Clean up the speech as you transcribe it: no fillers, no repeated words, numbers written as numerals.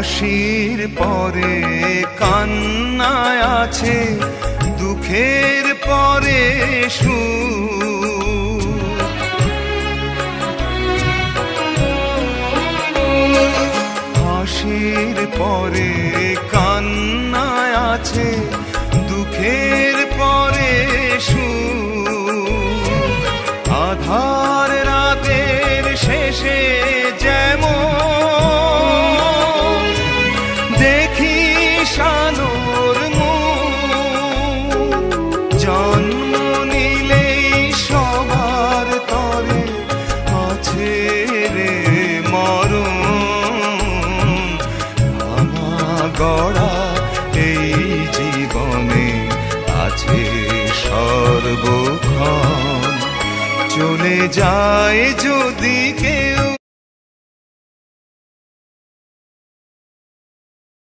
হাসির পরে কান্নায় আছে, দুঃখের পরে সুখ। হাসির পরে কান্নায় আছে, দুঃখের পরে সুখ। আধার রাতের শেষে যেমন দেখি শানোর মুখ, জন্ম নিলেই সবার তরে আছে রে মরণ। ভাঙা গড়া এই জীবনে আছে সর্বক্ষণ, চলে যায় যদি